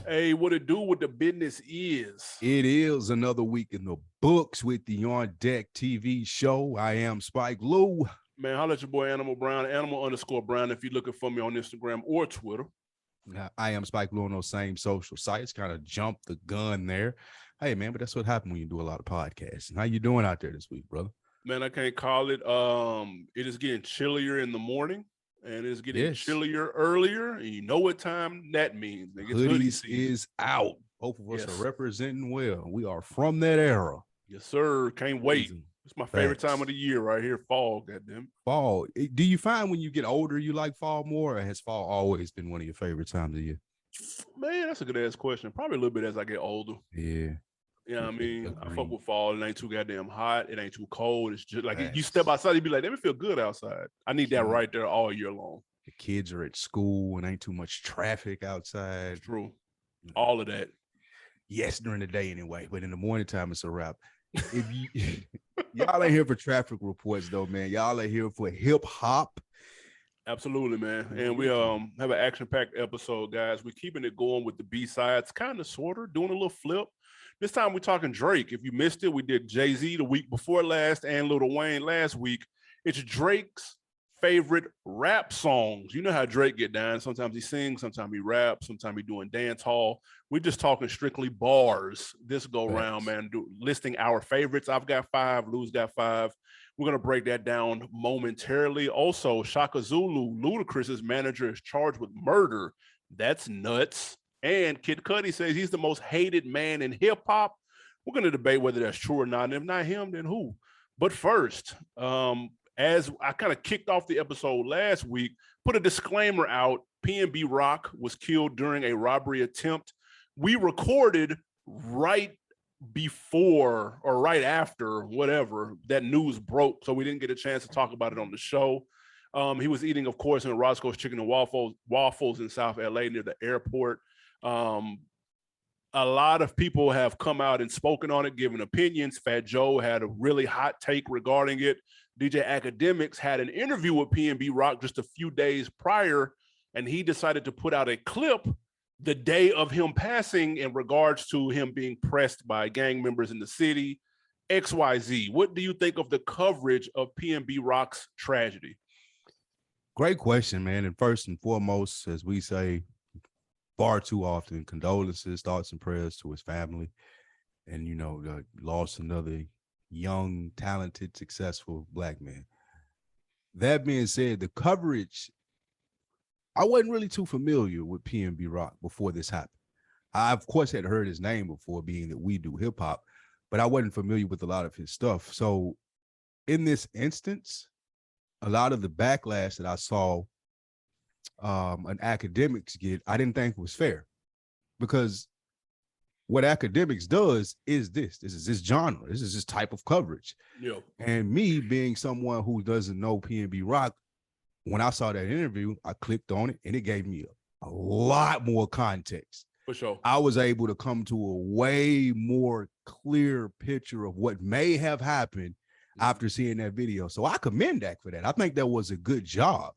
Hey, what it do? What the business is? It is another week in the books with the On Deck TV show. I am Spike Lou. Man, holla at your boy Animal Brown, Animal_Brown if you're looking for me on Instagram or Twitter. I am Spike Lou on those same social sites. Kind of jumped the gun there. Hey, man, but that's what happened when you do a lot of podcasts. How you doing out there this week, brother? Man, I can't call it. It is getting chillier in the morning, and it's getting chillier earlier. And you know what time that means. Hoodies is out. Both of us are representing well. We are from that era. Yes, sir. Can't wait. It's my favorite time of the year right here, fall, goddamn. Fall. Do you find when you get older you like fall more, or has fall always been one of your favorite times of year? Man, that's a good ass question. Probably a little bit as I get older. Yeah. You know what I mean? I fuck with fall. It ain't too goddamn hot. It ain't too cold. It's just like you step outside, you be like, let me feel good outside. I need that right there all year long. The kids are at school and ain't too much traffic outside. It's true. All of that. Yes, during the day anyway, but in the morning time it's a wrap. If you y'all ain't here for traffic reports though, man. Y'all are here for hip hop. Absolutely, man. And we have an action-packed episode, guys. We're keeping it going with the B-sides, kind of, sort of, doing a little flip. This time we're talking Drake. If you missed it, we did Jay-Z the week before last and Lil Wayne last week. It's Drake's favorite rap songs. You know how Drake get down. Sometimes he sings, sometimes he raps, sometimes he doing dance hall. We're just talking strictly bars this go round, man. Listing our favorites. I've got 5, Lou's got 5. We're going to break that down momentarily. Also, Shaka Zulu, Ludacris's manager, is charged with murder. That's nuts. And Kid Cudi says he's the most hated man in hip hop. We're going to debate whether that's true or not. And if not him, then who? But first, as I kind of kicked off the episode last week, put a disclaimer out. PNB Rock was killed during a robbery attempt. We recorded right before or right after whatever that news broke, so we didn't get a chance to talk about it on the show. He was eating, of course, in Roscoe's Chicken and Waffles in South LA near the airport. A lot of people have come out and spoken on it, given opinions. Fat Joe had a really hot take regarding it. DJ Academics had an interview with PNB Rock just a few days prior, and he decided to put out a clip the day of him passing in regards to him being pressed by gang members in the city. XYZ. What do you think of the coverage of PNB Rock's tragedy? Great question, man. And first and foremost, as we say far too often, condolences, thoughts and prayers to his family. And, lost another young, talented, successful Black man. That being said, the coverage, I wasn't really too familiar with PNB Rock before this happened. I, of course, had heard his name before, being that we do hip hop, but I wasn't familiar with a lot of his stuff. So in this instance, a lot of the backlash that I saw an Academics get, I didn't think was fair, because what Academics does is this is this genre. This is this type of coverage. Yep. And me being someone who doesn't know PNB Rock, when I saw that interview, I clicked on it and it gave me a lot more context. For sure. I was able to come to a way more clear picture of what may have happened after seeing that video. So I commend Dak for that. I think that was a good job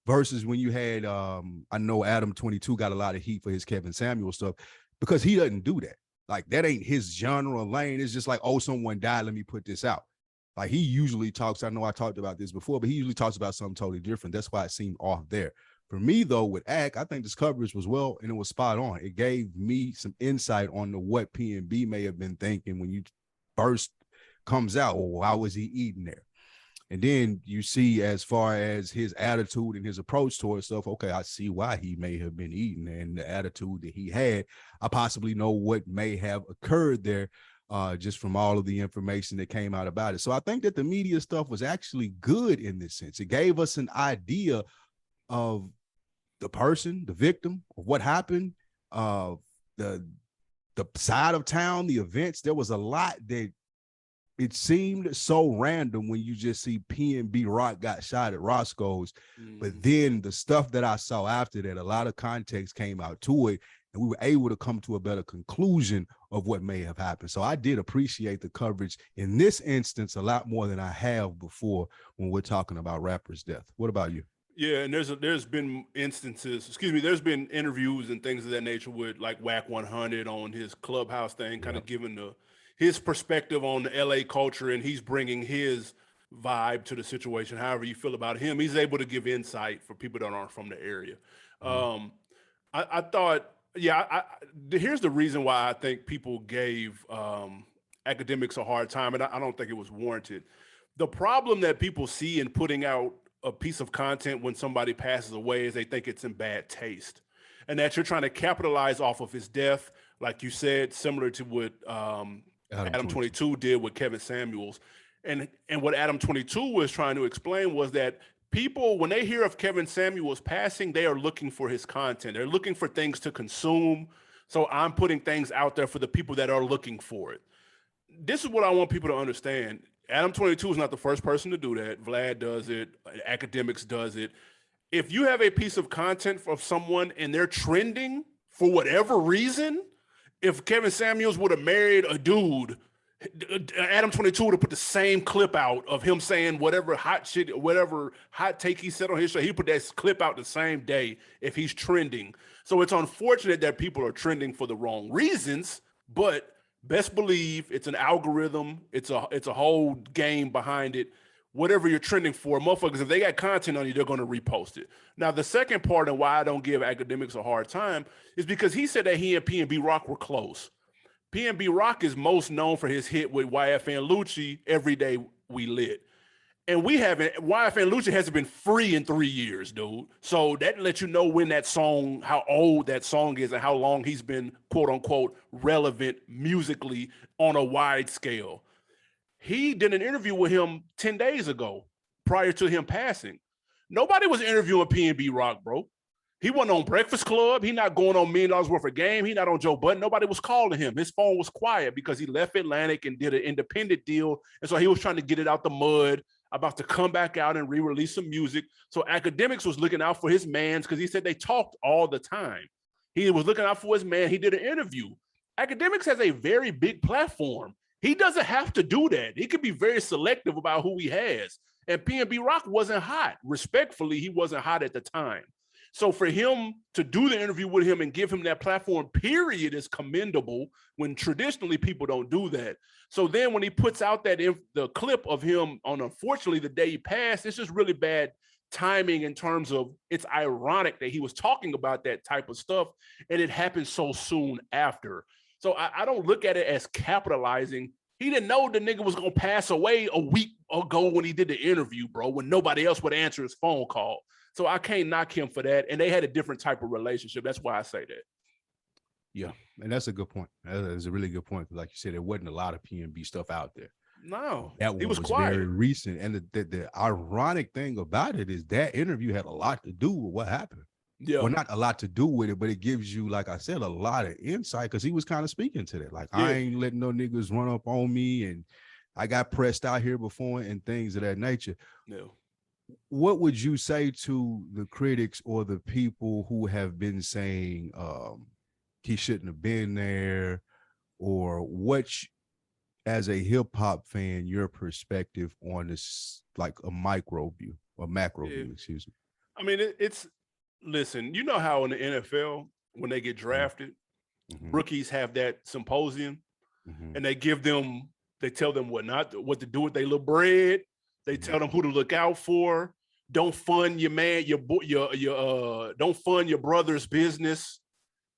versus when you had, I know Adam 22 got a lot of heat for his Kevin Samuel stuff because he doesn't do that. Like, that ain't his genre lane. It's just like, oh, someone died, let me put this out. Like, he usually talks, I know I talked about this before, but he usually talks about something totally different. That's why it seemed off there. For me, though, with Ak, I think this coverage was well, and it was spot on. It gave me some insight on what PNB may have been thinking when you first comes out. Well, why was he eating there? And then you see, as far as his attitude and his approach towards stuff, okay, I see why he may have been eating, and the attitude that he had. I possibly know what may have occurred there just from all of the information that came out about it. So I think that the media stuff was actually good in this sense. It gave us an idea of the person, the victim, of what happened, the side of town, the events. There was a lot that it seemed so random when you just see PNB Rock got shot at Roscoe's. But then the stuff that I saw after that, a lot of context came out to it, and we were able to come to a better conclusion of what may have happened. So I did appreciate the coverage in this instance a lot more than I have before when we're talking about rappers' death. What about you? Yeah, and there's been instances, excuse me, there's been interviews and things of that nature with like Whack 100 on his Clubhouse thing, kind of Yep. giving his perspective on the LA culture, and he's bringing his vibe to the situation. However you feel about him, he's able to give insight for people that aren't from the area. Mhm. Um, I thought, yeah, here's the reason why I think people gave academics a hard time, and I don't think it was warranted. The problem that people see in putting out a piece of content when somebody passes away is they think it's in bad taste, and that you're trying to capitalize off of his death, like you said, similar to what Adam Adam 22. 22 did with Kevin Samuels. And what Adam 22 was trying to explain was that people, when they hear of Kevin Samuels passing, they are looking for his content. They're looking for things to consume. So I'm putting things out there for the people that are looking for it. This is what I want people to understand. Adam 22 is not the first person to do that. Vlad does it. Academics does it. If you have a piece of content of someone and they're trending for whatever reason, if Kevin Samuels would have married a dude, Adam 22 would have put the same clip out of him saying whatever hot shit, whatever hot take he said on his show. He put that clip out the same day if he's trending. So it's unfortunate that people are trending for the wrong reasons, but best believe it's an algorithm. It's a whole game behind it. Whatever you're trending for, motherfuckers, if they got content on you, they're going to repost it. Now, the second part and why I don't give academics a hard time is because he said that he and PNB Rock were close. PNB Rock is most known for his hit with YFN Lucci, Every Day We Lit. And we haven't, YFN Lucci hasn't been free in 3 years, dude. So that lets you know when that song, how old that song is and how long he's been, quote unquote, relevant musically on a wide scale. He did an interview with him 10 days ago prior to him passing. Nobody was interviewing PNB Rock, bro. He wasn't on Breakfast Club. He not going on $1 million worth of game. He not on Joe Budden. Nobody was calling him. His phone was quiet because he left Atlantic and did an independent deal. And so he was trying to get it out the mud, about to come back out and re-release some music. So Academics was looking out for his mans because he said they talked all the time. He was looking out for his man. He did an interview. Academics has a very big platform. He doesn't have to do that. He could be very selective about who he has. And PNB Rock wasn't hot. Respectfully, he wasn't hot at the time. So for him to do the interview with him and give him that platform, period, is commendable when traditionally people don't do that. So then when he puts out the clip of him on, unfortunately, the day he passed, it's just really bad timing in terms of it's ironic that he was talking about that type of stuff and it happened so soon after. So I don't look at it as capitalizing. He didn't know the nigga was going to pass away a week ago when he did the interview, bro, when nobody else would answer his phone call. So I can't knock him for that. And they had a different type of relationship. That's why I say that. Yeah, and that's a good point. That is a really good point. Like you said, there wasn't a lot of PNB stuff out there. No, that one he was quiet. Very recent. And the ironic thing about it is that interview had a lot to do with what happened. Yeah. Well, not a lot to do with it, but it gives you, like I said, a lot of insight because he was kind of speaking to that. Like, I ain't letting no niggas run up on me, and I got pressed out here before and things of that nature. No. What would you say to the critics or the people who have been saying he shouldn't have been there, or what, as a hip hop fan, your perspective on this, like a micro view or macro view, excuse me? I mean, it's listen, you know how in the NFL, when they get drafted, rookies have that symposium and they tell them what to do with their little bread. They tell them who to look out for. Don't fund your man, don't fund your brother's business.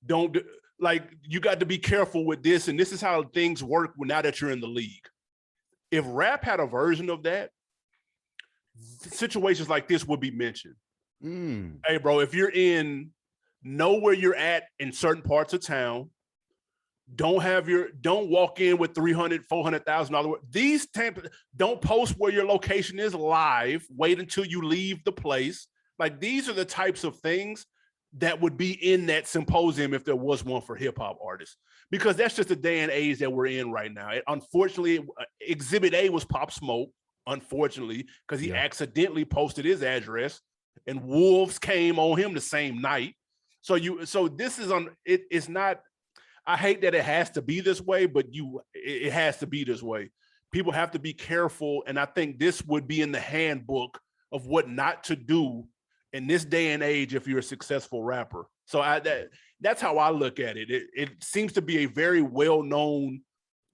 You got to be careful with this. And this is how things work now that you're in the league. If rap had a version of that, situations like this would be mentioned. Hey, bro, if you're know where you're at in certain parts of town, don't walk in with $300,000, $400,000. Don't post where your location is live. Wait until you leave the place. Like, these are the types of things that would be in that symposium if there was one for hip hop artists, because that's just the day and age that we're in right now. Unfortunately, Exhibit A was Pop Smoke, unfortunately, because he accidentally posted his address and wolves came on him the same night. So this is it's not, I hate that it has to be this way, but it has to be this way. People have to be careful. And I think this would be in the handbook of what not to do in this day and age if you're a successful rapper. So that's how I look at it. It seems to be a very well-known,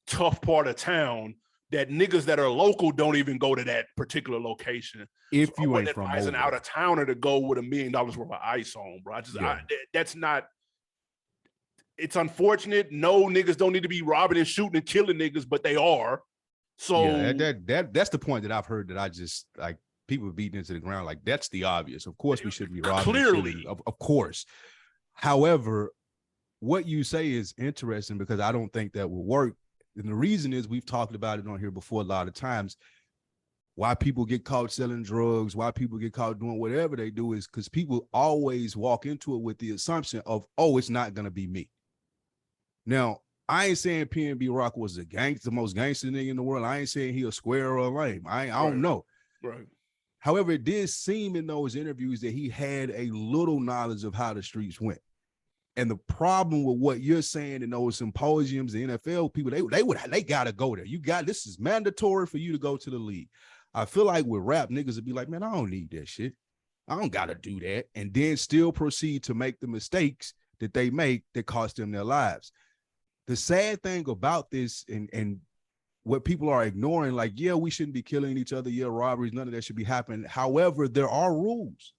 tough part of town that niggas that are local don't even go to that particular location. If so you I ain't from advise an out-of-towner to go with $1 million worth of ice on, bro. That's not. It's unfortunate. No, niggas don't need to be robbing and shooting and killing niggas, but they are. So that's the point that I've heard that I just like people beating into the ground. Like that's the obvious. Of course, we should be robbing. Clearly, of course. However, what you say is interesting because I don't think that will work. And the reason is we've talked about it on here before a lot of times. Why people get caught selling drugs, why people get caught doing whatever they do is because people always walk into it with the assumption of, oh, it's not going to be me. Now, I ain't saying PNB Rock was the most gangster nigga in the world. I ain't saying he a square or a lame. I don't know. Right. However, it did seem in those interviews that he had a little knowledge of how the streets went. And the problem with what you're saying in those symposiums, the NFL people, they gotta go there. This is mandatory for you to go to the league. I feel like with rap, niggas would be like, man, I don't need that shit. I don't gotta do that. And then still proceed to make the mistakes that they make that cost them their lives. The sad thing about this and what people are ignoring, like, yeah, we shouldn't be killing each other. Yeah, robberies, none of that should be happening. However, there are rules.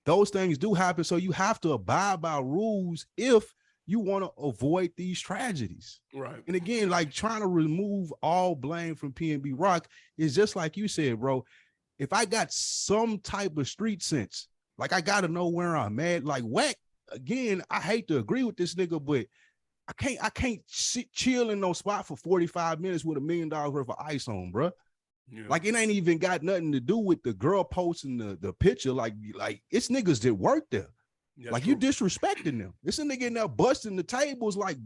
Those things do happen. So you have to abide by rules if you want to avoid these tragedies. Right. And again, like trying to remove all blame from PNB Rock is just like you said, bro. If I got some type of street sense, like I got to know where I'm at, like Wack, again, I hate to agree with this nigga, but I can't sit chill in no spot for 45 minutes with $1 million worth of ice on, bro. Yeah. Like it ain't even got nothing to do with the girl posting the picture. Like it's niggas that work there. That's like true. You disrespecting them. It's a nigga in there busting the tables. Like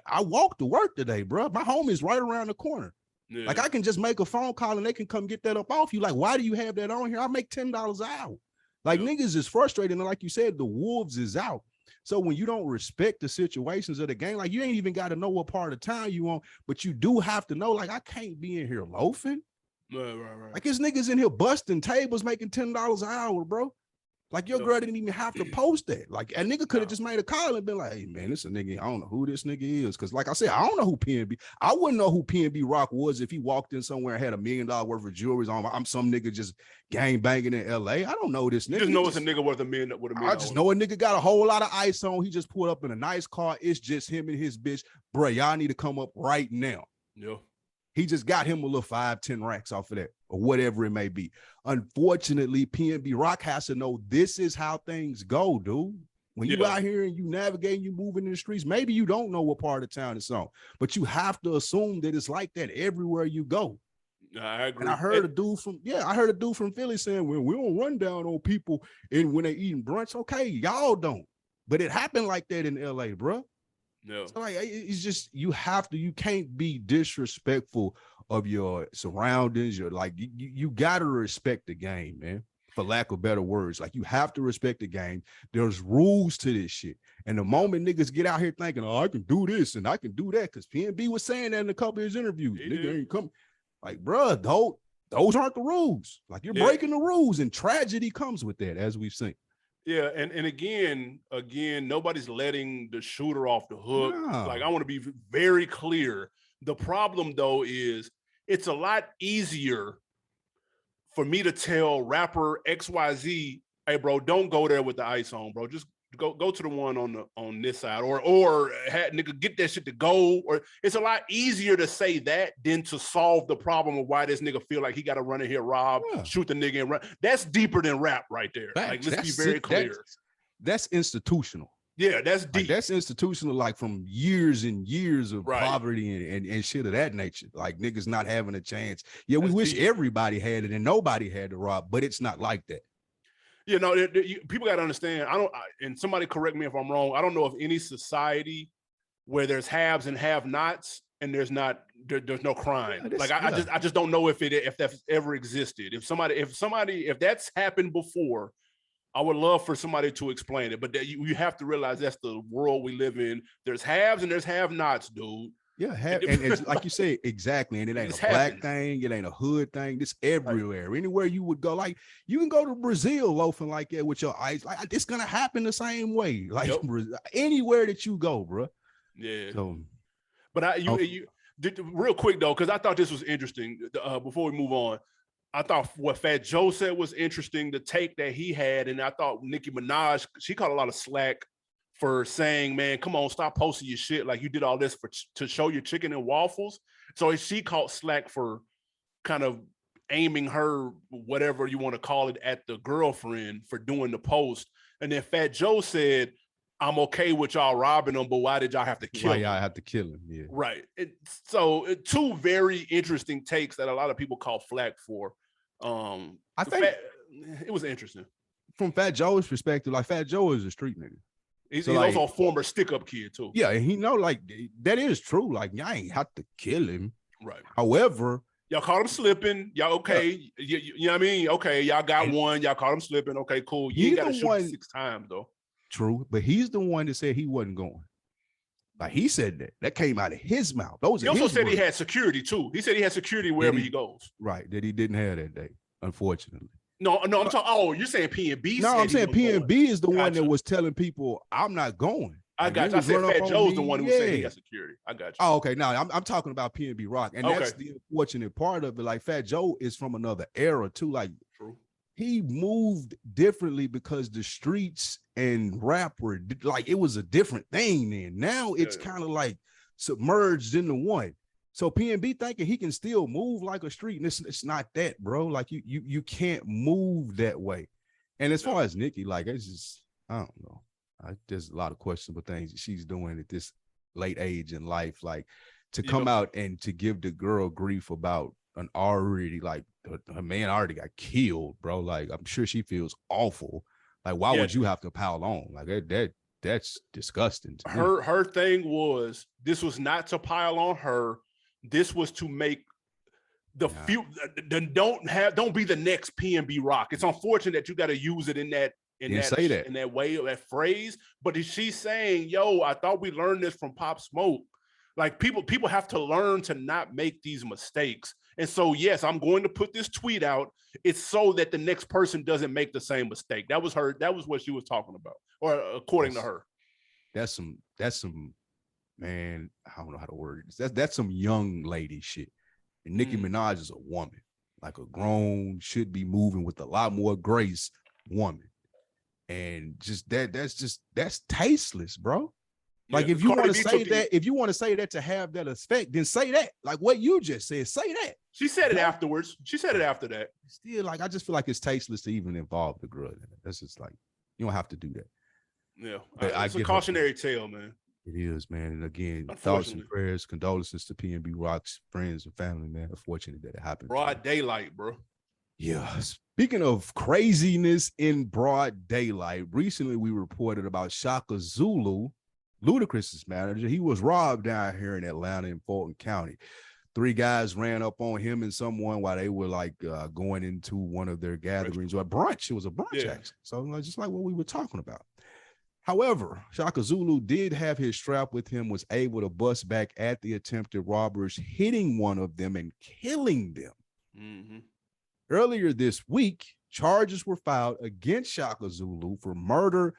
I walked to work today, bro. My home is right around the corner. Yeah. Like I can just make a phone call and they can come get that up off you. Like, why do you have that on here? I make $10 an hour. Like niggas is frustrated. And like you said, the wolves is out. So when you don't respect the situations of the game, like you ain't even got to know what part of town you on, but you do have to know, like, I can't be in here loafing. Right. Like his niggas in here busting tables, making $10 an hour, bro. Like your girl didn't even have to post that. Like a nigga could have just made a call and been like, hey man, this a nigga. I don't know who this nigga is. Cause like I said, I don't know who PNB. I wouldn't know who PNB Rock was if he walked in somewhere and had $1 million worth of jewelry on. I'm some nigga just gang banging in LA. I don't know this nigga. You just know it's a nigga worth $1 million with $1 million. I just know a nigga got a whole lot of ice on. He just pulled up in a nice car. It's just him and his bitch. Bruh, y'all need to come up right now. Yeah. He just got him a little 5-10 racks off of that or whatever it may be. Unfortunately, PNB Rock has to know this is how things go, dude. When you out here and you navigating, you moving in the streets, maybe you don't know what part of town it's on, but you have to assume that it's like that everywhere you go. I agree. And I heard a dude from Philly saying, well, we don't run down on people and when they eating brunch. Okay, y'all don't. But it happened like that in LA, bro. No. So like it's just you can't be disrespectful of your surroundings. You're like you gotta respect the game, man. For lack of better words, like you have to respect the game. There's rules to this shit. And the moment niggas get out here thinking, oh, I can do this and I can do that, because PNB was saying that in a couple of his interviews. Nigga ain't coming. Like, bro, those aren't the rules. Like you're breaking the rules, and tragedy comes with that, as we've seen. Yeah, and again, nobody's letting the shooter off the hook. No. Like I want to be very clear. The problem though is it's a lot easier for me to tell rapper XYZ, hey bro, don't go there with the ice on, bro. Just go to the one on this side, or nigga get that shit to go. Or it's a lot easier to say that than to solve the problem of why this nigga feel like he got to run in here, rob, shoot the nigga and run. That's deeper than rap right there. Like let's be very clear. That's institutional. Yeah, that's deep. Like, that's institutional, like from years and years of poverty and shit of that nature. Like niggas not having a chance. Yeah, we wish everybody had it and nobody had to rob, but it's not like that. You know, people got to understand. And somebody correct me if I'm wrong. I don't know of any society where there's haves and have-nots and there's no crime. I just don't know if that's ever existed. If that's happened before, I would love for somebody to explain it. But you have to realize that's the world we live in. There's haves and there's have-nots, dude. Yeah, and it's like you say, exactly. And it ain't a black thing, it ain't a hood thing. It's everywhere. Right. Anywhere you would go, like you can go to Brazil loafing like that with your eyes. Like it's gonna happen the same way. Like anywhere that you go, bro. Yeah. So, but you did real quick though, because I thought this was interesting. Before we move on, I thought what Fat Joe said was interesting. The take that he had, and I thought Nicki Minaj, she caught a lot of slack for saying, man, come on, stop posting your shit. Like you did all this to show your chicken and waffles. So she caught slack for kind of aiming her, whatever you want to call it, at the girlfriend for doing the post. And then Fat Joe said, I'm okay with y'all robbing him, but why did y'all have to kill him? Why y'all have to kill him? Yeah. Right. So two very interesting takes that a lot of people call flack for. I think it was interesting. From Fat Joe's perspective, like Fat Joe is a street nigga. He's also a former stick-up kid too. Yeah, and he know like that is true. Like y'all ain't have to kill him. Right. However, y'all caught him slipping. Y'all okay? Yeah. You know what I mean? Okay, y'all got one. Y'all caught him slipping. Okay, cool. You ain't got to shoot him 6 times though. True, but he's the one that said he wasn't going. Like he said that came out of his mouth. He also said he had security too. He said he had security wherever he goes. Right, that he didn't have that day, unfortunately. No, I'm talking. Oh, you're saying PNB? No, I'm saying PNB is the one that was telling people, "I'm not going." I got you. I said Fat Joe's the one who said he got security. I got you. Oh, okay. Now I'm talking about PNB Rock, and that's the unfortunate part of it. Like Fat Joe is from another era too. Like true. He moved differently because the streets and rap were like it was a different thing then. Now it's kind of like submerged into one. So PNB thinking he can still move like a street, and it's not that, bro. Like you can't move that way. And as far as Nicki, like it's just I don't know. There's a lot of questionable things that she's doing at this late age in life, like to come out and to give the girl grief about an already like her man already got killed, bro. Like I'm sure she feels awful. Like why would you have to pile on like that's disgusting to me. Her thing was this was not to pile on her. This was to make the few don't be the next PNB Rock. It's unfortunate that you got to use it in that way, that phrase. But is she saying, yo, I thought we learned this from Pop Smoke. Like people have to learn to not make these mistakes. And so, yes, I'm going to put this tweet out. It's so that the next person doesn't make the same mistake. That was what she was talking about, or according to her. That's some man, I don't know how to word it. That's some young lady shit. And Nicki Minaj is a woman, like a grown, should be moving with a lot more grace woman. And just that's tasteless, bro. Like if you want to say that, if you want to say that to have that effect, then say that. Like what you just said, say that. She said it afterwards. She said it after that. Still, like I just feel like it's tasteless to even involve the girl in it. That's just like you don't have to do that. Yeah, it's a cautionary tale, man. It is, man. And again, thoughts and prayers, condolences to PNB Rock's friends and family, man. Unfortunate that it happened. Broad daylight, bro. Yeah. Speaking of craziness in broad daylight, recently we reported about Shaka Zulu, Ludacris's manager. He was robbed down here in Atlanta in Fulton County. 3 guys ran up on him and someone while they were like going into one of their gatherings or a brunch. It was a brunch, actually. So just like what we were talking about. However, Shaka Zulu did have his strap with him, was able to bust back at the attempted robbers, hitting one of them and killing them. Mm-hmm. Earlier this week, charges were filed against Shaka Zulu for murder,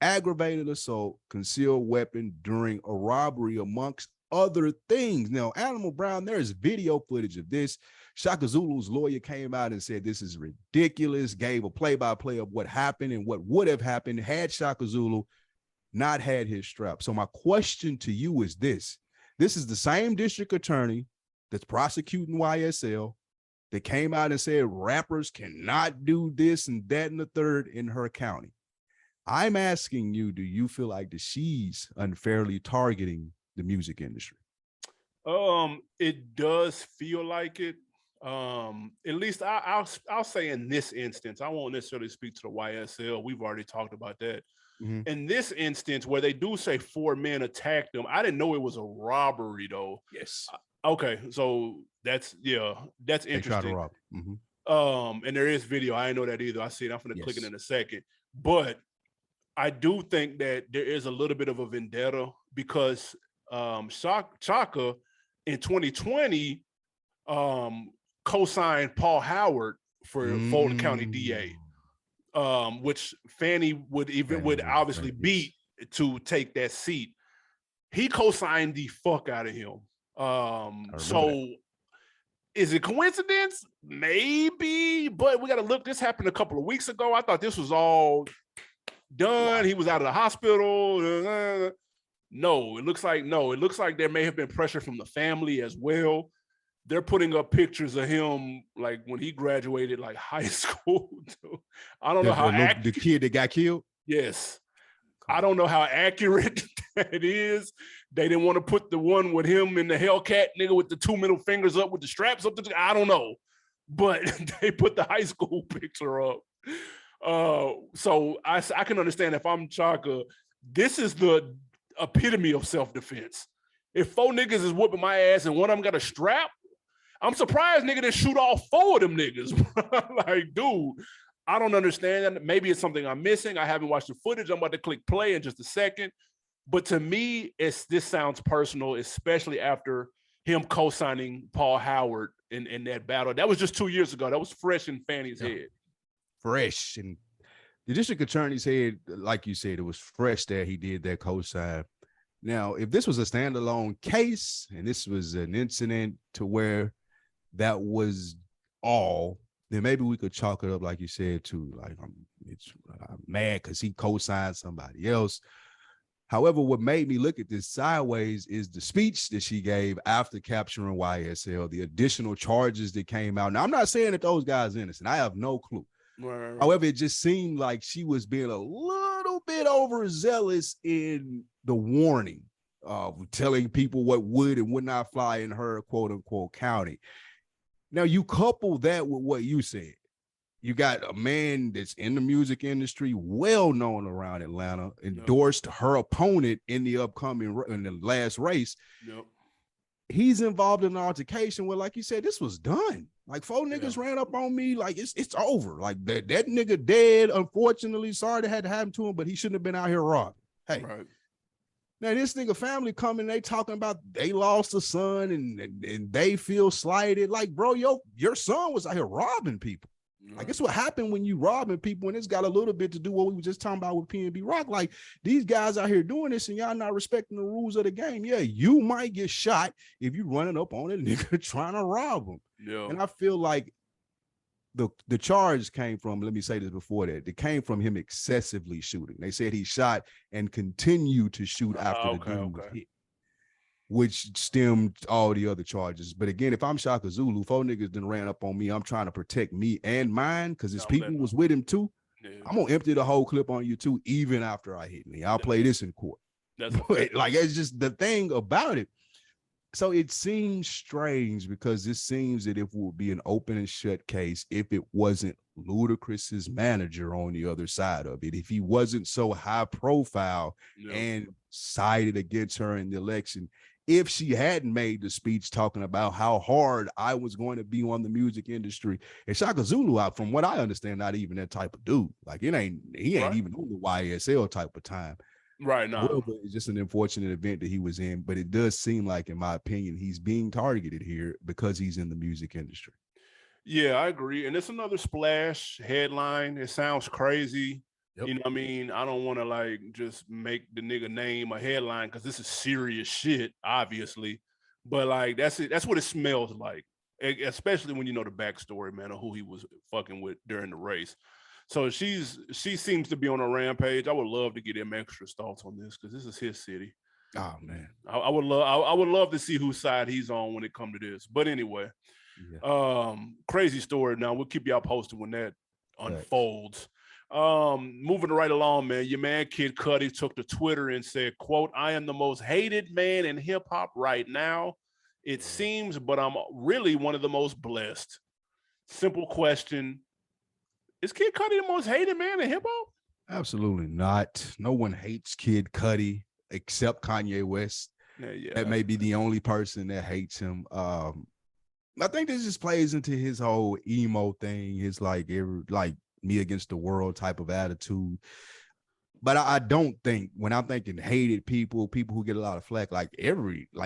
aggravated assault, concealed weapon during a robbery, amongst other things. Now, Animal Brown, there is video footage of this. Shaka Zulu's lawyer came out and said this is ridiculous, gave a play-by-play of what happened and what would have happened had Shaka Zulu not had his strap. So my question to you is this. This is the same district attorney that's prosecuting YSL that came out and said rappers cannot do this and that and the third in her county. I'm asking you, do you feel like that she's unfairly targeting the music industry? It does feel like it. At least I'll say in this instance, I won't necessarily speak to the YSL. We've already talked about that. Mm-hmm. In this instance, where they do say 4 men attacked them, I didn't know it was a robbery though. Yes. Okay, so that's interesting. They tried to rob. Mm-hmm. And there is video. I didn't know that either. I see it. I'm gonna click it in a second. But I do think that there is a little bit of a vendetta because Chaka in 2020 co-signed Paul Howard for Fulton County DA, which Fannie would obviously beat to take that seat. He co-signed the fuck out of him. So is it coincidence? Maybe, but we got to look. This happened a couple of weeks ago. I thought this was all done. He was out of the hospital. No, it looks like there may have been pressure from the family as well. They're putting up pictures of him like when he graduated like high school. I don't know how the kid that got killed. Yes. I don't know how accurate that is. They didn't want to put the one with him in the Hellcat nigga with the 2 middle fingers up with the straps up. I don't know. But they put the high school picture up. So I can understand if I'm Chaka, this is the epitome of self-defense. If 4 niggas is whooping my ass and one of them got a strap, I'm surprised nigga didn't shoot all 4 of them niggas. Like, dude, I don't understand. Maybe it's something I'm missing. I haven't watched the footage. I'm about to click play in just a second. But to me, this sounds personal, especially after him co-signing Paul Howard in that battle. That was just 2 years ago. That was fresh in Fannie's head. Fresh. And the district attorney's head, like you said, it was fresh that he did that co-sign. Now, if this was a standalone case and this was an incident to where that was all, then maybe we could chalk it up, like you said, to like, I'm mad because he co-signed somebody else. However, what made me look at this sideways is the speech that she gave after capturing YSL, the additional charges that came out. Now, I'm not saying that those guys are innocent. I have no clue. Right. However, it just seemed like she was being a little bit overzealous in the warning of telling people what would and would not fly in her quote unquote county. Now, you couple that with what you said. You got a man that's in the music industry, well known around Atlanta, endorsed her opponent in the last race. Yep. He's involved in an altercation where, like you said, this was done. Like 4 niggas ran up on me. Like it's over. Like that nigga dead. Unfortunately, sorry that had to happen to him, but he shouldn't have been out here robbing. Hey, right. Now this nigga family coming, they talking about they lost a son and they feel slighted. Like, bro, your son was out here robbing people. Right. Like, it's what happened when you robbing people, and it's got a little bit to do what we were just talking about with PNB Rock. Like, these guys out here doing this, and y'all not respecting the rules of the game. Yeah, you might get shot if you running up on a nigga trying to rob him. Yeah. And I feel like the charge came from, let me say this before that, it came from him excessively shooting. They said he shot and continued to shoot after the dude was hit, which stemmed all the other charges. But again, if I'm Shaka Zulu, 4 niggas done ran up on me, I'm trying to protect me and mine because his people was with him too. Yeah. I'm gonna empty the whole clip on you too, even after I hit me. I'll play this in court. That's like, it's just the thing about it. So it seems strange because it seems that if it would be an open and shut case, if it wasn't Ludacris's manager on the other side of it, if he wasn't so high profile and sided against her in the election, if she hadn't made the speech talking about how hard I was going to be on the music industry, and Shaka Zulu, out from what I understand, not even that type of dude. Like he ain't even on the YSL type of time. Right now, it's just an unfortunate event that he was in, but it does seem like, in my opinion, he's being targeted here because he's in the music industry. Yeah, I agree. And it's another splash headline. It sounds crazy. Yep. You know what I mean? I don't want to like just make the nigga name a headline because this is serious shit, obviously. But like that's it. That's what it smells like, especially when you know the backstory, man, of who he was fucking with during the race. So she seems to be on a rampage. I would love to get him extra thoughts on this because this is his city. Oh man, I would love to see whose side he's on when it comes to this. But anyway, crazy story. Now we'll keep y'all posted when that unfolds. Moving right along, man. Your man Kid Cudi took to Twitter and said, "quote I am the most hated man in hip hop right now. It seems, but I'm really one of the most blessed. Simple question." Is Kid Cudi the most hated man in hip hop? Absolutely not. No one hates Kid Cudi except Kanye West. Yeah. That may be the only person that hates him. I think this just plays into his whole emo thing, his like me against the world type of attitude. But I don't think when I'm thinking hated people who get a lot of flack, like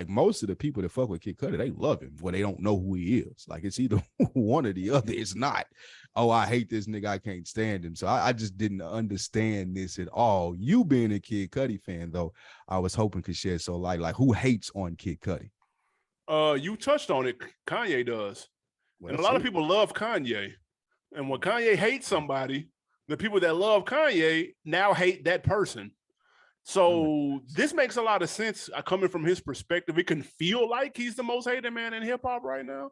most of the people that fuck with Kid Cudi, they love him. Well, they don't know who he is. Like it's either one or the other. It's not, oh, I hate this nigga, I can't stand him. So I just didn't understand this at all. You being a Kid Cudi fan, though, I was hoping could shed so light. Like who hates on Kid Cudi? You touched on it. Kanye does. Well, and a lot of people love Kanye. And when Kanye hates somebody, the people that love Kanye now hate that person. So this makes a lot of sense coming from his perspective. It can feel like he's the most hated man in hip hop right now.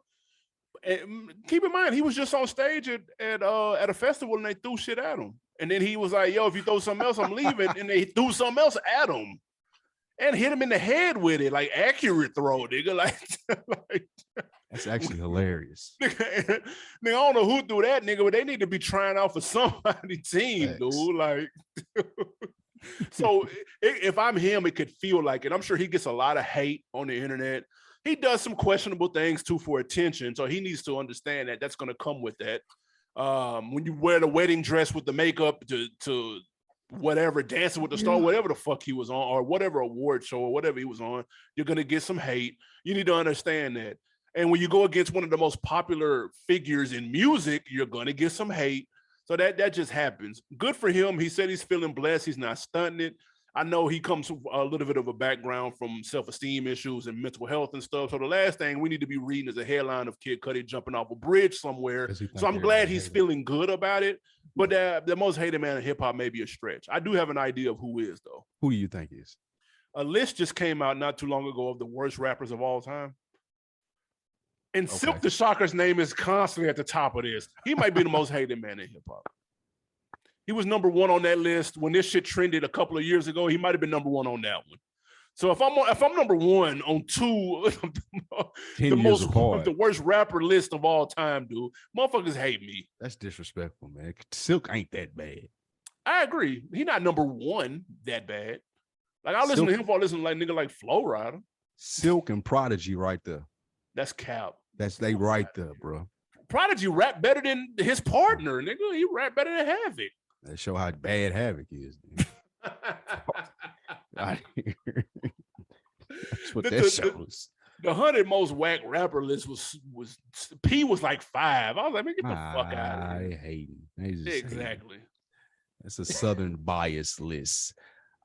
And keep in mind, he was just on stage at a festival and they threw shit at him. And then he was like, yo, if you throw something else, I'm leaving. And they threw something else at him and hit him in the head with it, like accurate throw, nigga. Like that's actually hilarious. Nigga, I don't know who threw that, nigga, but they need to be trying out for somebody's team, dude. Like, so if I'm him, it could feel like it. I'm sure he gets a lot of hate on the internet. He does some questionable things too for attention, so he needs to understand that that's going to come with that. When you wear the wedding dress with the makeup to whatever, Dancing with the Star, whatever the fuck he was on, or whatever award show or whatever he was on, you're going to get some hate. You need to understand that. And when you go against one of the most popular figures in music, you're going to get some hate. So that just happens. Good for him. He said he's feeling blessed. He's not stunting it. I know he comes from a little bit of a background from self-esteem issues and mental health and stuff. So the last thing we need to be reading is a headline of Kid Cudi jumping off a bridge somewhere. So I'm glad he's feeling good about it. But the most hated man in hip hop may be a stretch. I do have an idea of who is, though. Who do you think is? A list just came out not too long ago of the worst rappers of all time. And Silk the Shocker's name is constantly at the top of this. He might be the most hated man in hip hop. He was number one on that list when this shit trended a couple of years ago. He might have been number one on that one. So if I'm number one on two, the worst rapper list of all time, dude, motherfuckers hate me. That's disrespectful, man. Silk ain't that bad. I agree. He not number one that bad. Like I listen to him for listening to like nigga like Flow Rider. Silk and Prodigy right there. That's cap. That's they right there, bro. Prodigy rap better than his partner, nigga. He rap better than Havoc. That show how bad Havoc is. That's what that shows. The 100 most whack rapper list was P was like 5. I was like, man, get the fuck out of here. I hate him. Exactly. That's a Southern bias list.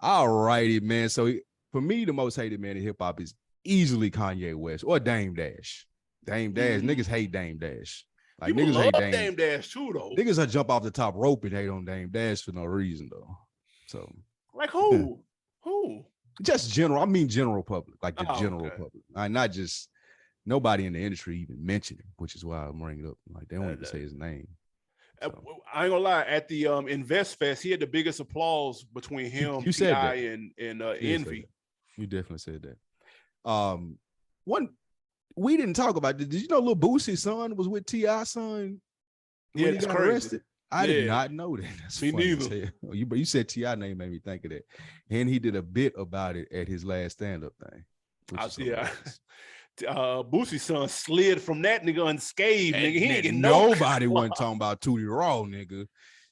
All righty, man. So for me, the most hated man in hip hop is easily Kanye West or Dame Dash. Dame Dash, niggas hate Dame Dash. Like people niggas love hate Dame Dash too, though. Niggas that jump off the top rope and hate on Dame Dash for no reason, though. So like who? Who? Just general. I mean general public, like the general public. Not just nobody in the industry even mentioned him, which is why I'm bringing it up. Like they don't even say his name. So. I ain't gonna lie. At the Invest Fest, he had the biggest applause between him, T.I. and Envy. You definitely said that. One we didn't talk about. Did you know Lil Boosie's son was with T.I.'s son? Yeah, it's crazy. Arrested? I did not know that. That's me neither. You said T.I. name made me think of that, and he did a bit about it at his last stand-up thing. Boosie's son slid from that nigga unscathed. Nigga, he didn't get nobody wasn't talking about Tootie Raw, nigga.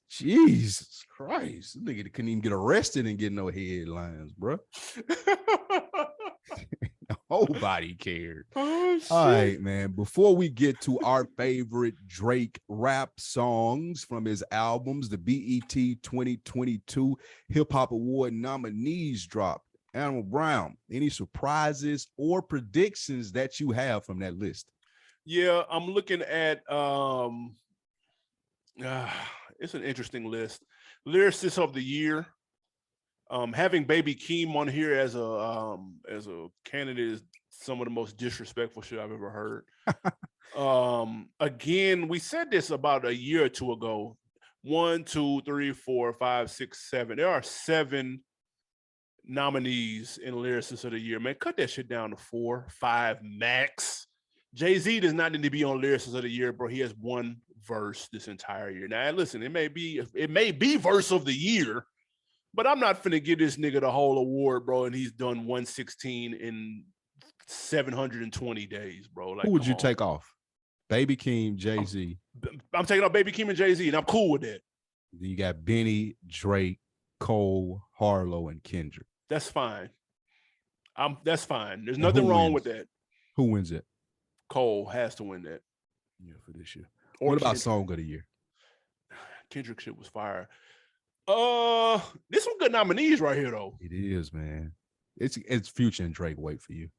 Jesus Christ, this nigga couldn't even get arrested and get no headlines, bro. Nobody cared. Oh, shit. All right, man. Before we get to our favorite Drake rap songs from his albums, the BET 2022 Hip Hop Award nominees dropped. Animal Brown, any surprises or predictions that you have from that list? Yeah, I'm looking at it's an interesting list. Lyricist of the year. Having Baby Keem on here as a candidate is some of the most disrespectful shit I've ever heard. Again, we said this about a year or two ago. 1, 2, 3, 4, 5, 6, 7. There are 7 nominees in Lyricist of the Year. Man, cut that shit down to 4, 5 max. Jay-Z does not need to be on Lyricist of the Year, bro. He has one verse this entire year. Now, listen, it may be verse of the year, but I'm not finna give this nigga the whole award, bro, and he's done 116 in 720 days, bro. Like, who would you take off? Baby Keem, Jay-Z. I'm taking off Baby Keem and Jay-Z, and I'm cool with that. You got Benny, Drake, Cole, Harlow, and Kendrick. That's fine. That's fine. There's And nothing who wrong wins? with that. Who wins it? Cole has to win that. Yeah, for this year. Or What about Kendrick. Song of the Year? Kendrick shit was fire. There's some good nominees right here though. It is, man. It's Future and Drake. Wait for you.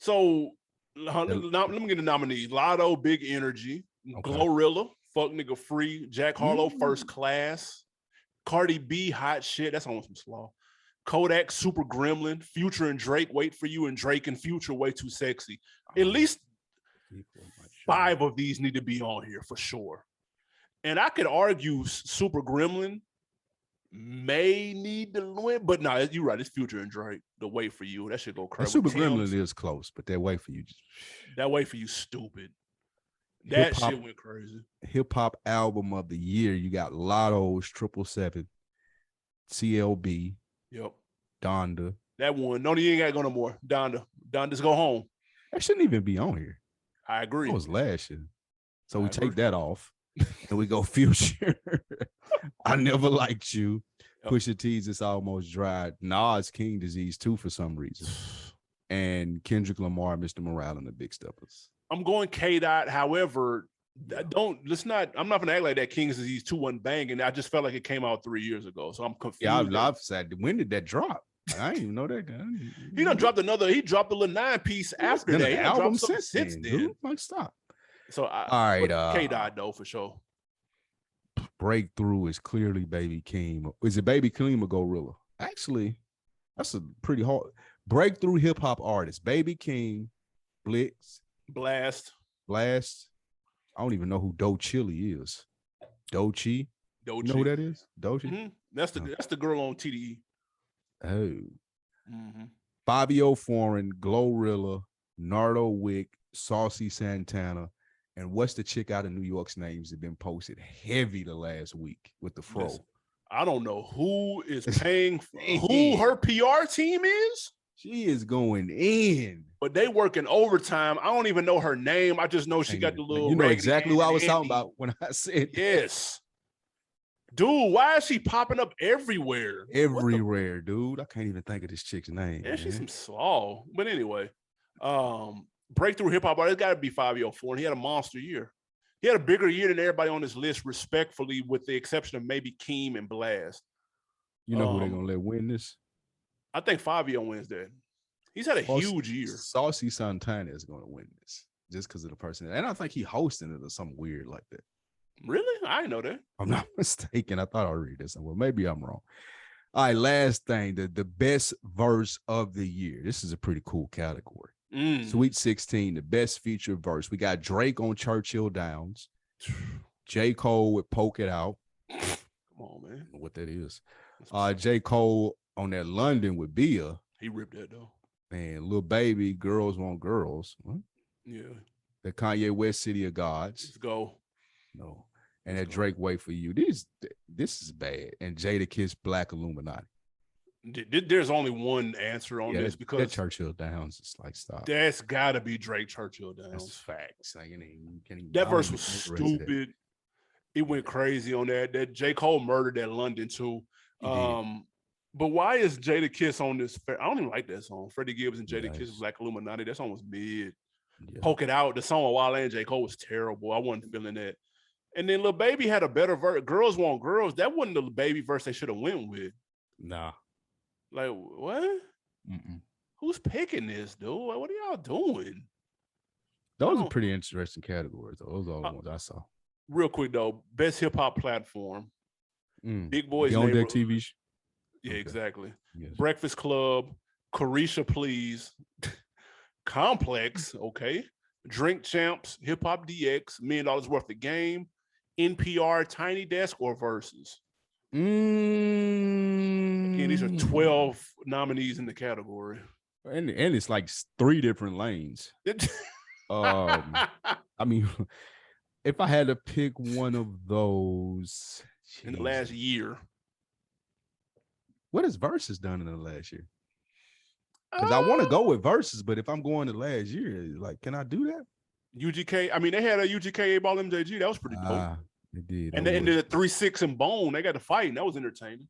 So let me get the nominees. Lotto, Big Energy, Okay. Glorilla, Fuck Nigga Free, Jack Harlow, First Class, Cardi B, Hot Shit. That's almost some slaw. Kodak, Super Gremlin, Future and Drake, Wait for You, and Drake and Future, Way Too Sexy. At least 5 of these need to be on here for sure. And I could argue Super Gremlin may need to win, but no, you're right. It's Future and Drake. The Wait for You, that should go crazy. Super Gremlin is close, but that Wait for You, that Wait for You, stupid. That shit went crazy. Hip hop album of the year, you got Lotto's 777, CLB. Yep. Donda. That one. No, you ain't got to go no more. Donda's go home. That shouldn't even be on here. I agree. It was last year. So we take that off and we go Future. I Never Liked You. Yep. Pusha T's It's Almost Dry. Nas King Disease 2 for some reason. And Kendrick Lamar, Mr. Morale and the Big Steppers. I'm going K-Dot. However, I'm not gonna act like that King's Disease 2 wasn't banging. I just felt like it came out 3 years ago. So I'm confused. Yeah, I've said, when did that drop? I didn't even know that guy. He dropped a little 9-piece after that. He album dropped since then. Like, stop. So all right, K-Dot though for sure. Breakthrough is clearly Baby Keem. Is it Baby Keem or Gorilla? Actually, that's a pretty hard breakthrough hip hop artist. Baby Keem, Blast. I don't even know who Do Chili is. Dochi. You know who that is? Dochi. Mm-hmm. That's the girl on TDE. Oh. Mm-hmm. Fabio Foreign, Glorilla, Nardo Wick, Saucy Santana, and what's the chick out of New York's names that been posted heavy the last week with the fro? Listen, I don't know who is paying who her PR team is. She is going in. But they working overtime. I don't even know her name. I just know she got the little. You know exactly what I was talking about when I said yes. Dude, why is she popping up everywhere? Everywhere, dude. I can't even think of this chick's name. Yeah, she's some slaw. But anyway, breakthrough hip hop artist got to be Fabio Foreign. He had a monster year. He had a bigger year than everybody on this list, respectfully, with the exception of maybe Keem and Blast. You know who they're gonna let win this? I think Fabio wins that. He's had a huge year. Saucy Santana is going to win this just because of the person. And I think he hosting it or something weird like that. Really? I didn't know that. I'm not mistaken. I thought I read this somewhere. Maybe I'm wrong. All right, last thing, the best verse of the year. This is a pretty cool category. Sweet 16, the best feature verse. We got Drake on Churchill Downs. J. Cole with Poke It Out. Come on, man. I don't know what that is. J. Cole on that London with Bia. He ripped that though. Man, Lil Baby, Girls Want Girls. What? Yeah. The Kanye West City of Gods. Let's go. No. And that Drake Wait for You. This is bad. And Jada Kiss Black Illuminati. There's only one answer on this because that Churchill Downs is like, stop. That's got to be Drake Churchill Downs. That's facts. Like, that verse was stupid. It went crazy on that. That J. Cole murdered that London too. But why is Jada Kiss on this? I don't even like that song. Freddie Gibbs and Jada Kiss Black Illuminati. That song was mid. Yeah. Poke It Out. The song with Wale and J. Cole was terrible. I wasn't feeling that. And then Lil Baby had a better verse. Girls Want Girls. That wasn't the Baby verse they should have went with. Nah. Like, what? Mm-mm. Who's picking this, dude? Like, what are y'all doing? Those are pretty interesting categories, though. Those are all the ones I saw. Real quick, though. Best hip-hop platform. Big Boys On Deck TV. Yeah, okay. Exactly. Yes. Breakfast Club. Carisha Please. Complex. Okay. Drink Champs. Hip Hop DX. $1 Million Worth of Game. NPR. Tiny Desk or Versus. Again, these are 12 nominees in the category. And it's like 3 different lanes. I mean, if I had to pick one of those in the last year. What has Versus done in the last year? Because I want to go with Versus, but if I'm going to last year, like, can I do that? UGK. I mean, they had a UGK ball MJG. That was pretty dope. They did. And they did a 3-6 and Bone. They got to fight, and that was entertaining.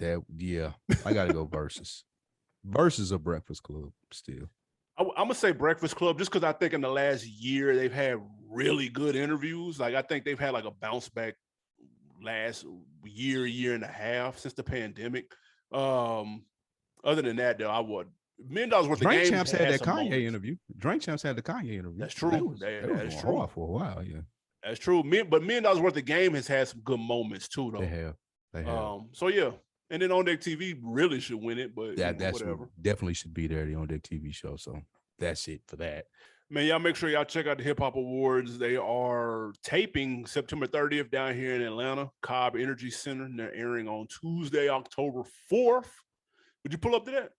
I gotta go versus. Versus a Breakfast Club still. I'm gonna say Breakfast Club just because I think in the last year they've had really good interviews. Like I think they've had like a bounce back last year and a half since the pandemic. Other than that, though, I would $1 million worth of Drink games Champs had that Kanye moments. interview. Drink Champs had the Kanye interview. That's true. That was true. Hard for a while. Yeah, that's true. But $1 million worth of game has had some good moments too, though. They have. So yeah. And then On Deck TV really should win it, but that's whatever. Definitely should be there, the On Deck TV show. So that's it for that. Man, y'all make sure y'all check out the Hip Hop Awards. They are taping September 30th down here in Atlanta, Cobb Energy Center, and they're airing on Tuesday, October 4th. Would you pull up to that?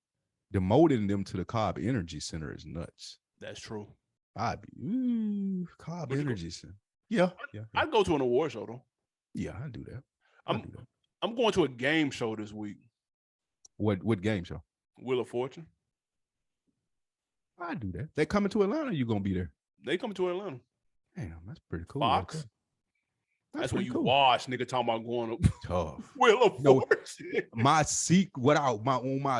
Demoting them to the Cobb Energy Center is nuts. That's true. I'd be Cobb Energy Center. Yeah. I'd go to an award show though. Yeah, I'd do that. I'm going to a game show this week. What game show? Wheel of Fortune. I do that. They coming to Atlanta? You gonna be there? They coming to Atlanta. Damn, that's pretty cool. Fox. Right, that's when you watch nigga talking about going up. Tough. Wheel of Fortune. My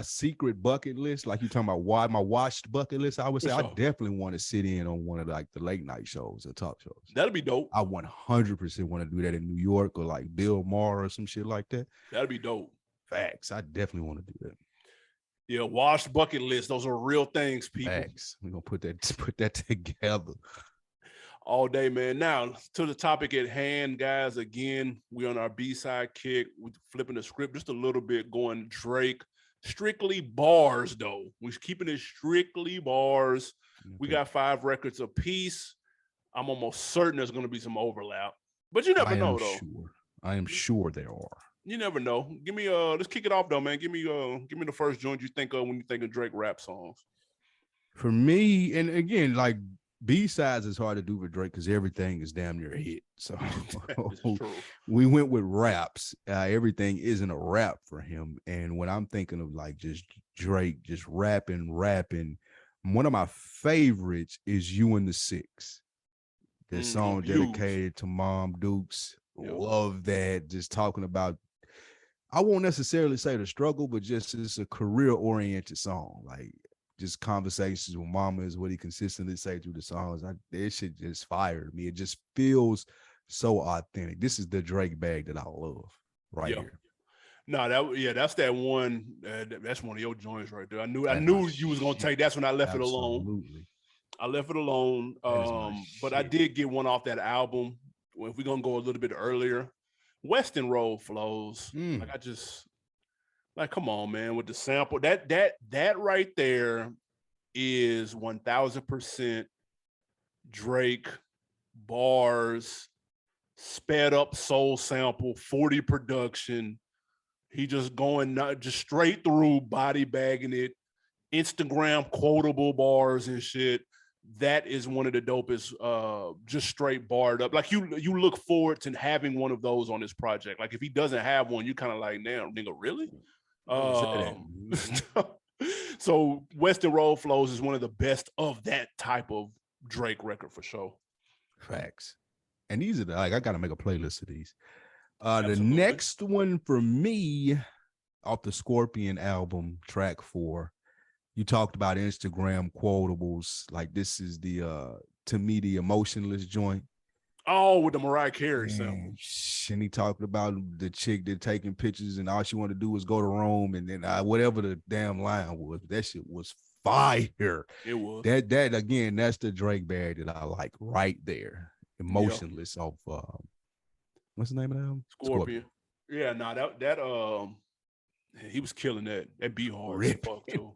secret bucket list, like you talking about why my watched bucket list, I would say I definitely want to sit in on one of like the late night shows or talk shows. That'd be dope. I 100% want to do that in New York or like Bill Maher or some shit like that. That'd be dope. Facts. I definitely want to do that. Yeah, washed bucket list. Those are real things, people. Facts. We're gonna put that together. All day, man. Now to the topic at hand, guys. Again, we're on our B-side kick. We're flipping the script just a little bit, going Drake. Strictly bars, though. We're keeping it strictly bars. Okay. We got 5 records apiece. I'm almost certain there's going to be some overlap, but you never know, though. I am sure there are. You never know. Give me let's kick it off though, man. Give me the first joint you think of when you think of Drake rap songs. For me, and again, like B-sides is hard to do with Drake because everything is damn near a hit. So we went with raps. Everything isn't a rap for him. And when I'm thinking of like just Drake, just rapping, one of my favorites is You and the Six. The song dedicated to Mom Dukes. Yep. Love that. Just talking about, I won't necessarily say the struggle, but just it's a career-oriented song. Like just conversations with mama is what he consistently say through the songs. That shit just fired me. It just feels so authentic. This is the Drake bag that I love here. No, that's that one. That's one of your joints right there. I knew you was gonna take. That's when I left it alone. I left it alone. But I did get one off that album. Well, if we're gonna go a little bit earlier, Western Road flows. Like, come on, man, with the sample. That right there is 1000% Drake bars, sped up soul sample, 40 production. He just going just straight through, body bagging it, Instagram quotable bars and shit. That is one of the dopest, just straight barred up. Like you look forward to having one of those on this project. Like if he doesn't have one, you kind of like, damn, nigga, really? So Western Road Flows is one of the best of that type of Drake record for sure. Facts. And these are I gotta make a playlist of these. The next one for me off the Scorpion album, track 4. You talked about Instagram quotables. Like this is the to me the emotionless joint. Oh, with the Mariah Carey sample. And he talked about the chick that taking pictures and all she wanted to do was go to Rome and then whatever the damn line was. That shit was fire. It was. That again, that's the Drake bag that I like right there. Emotionless of what's the name of the album? Scorpion. Yeah, that he was killing that. That be hard as fuck too.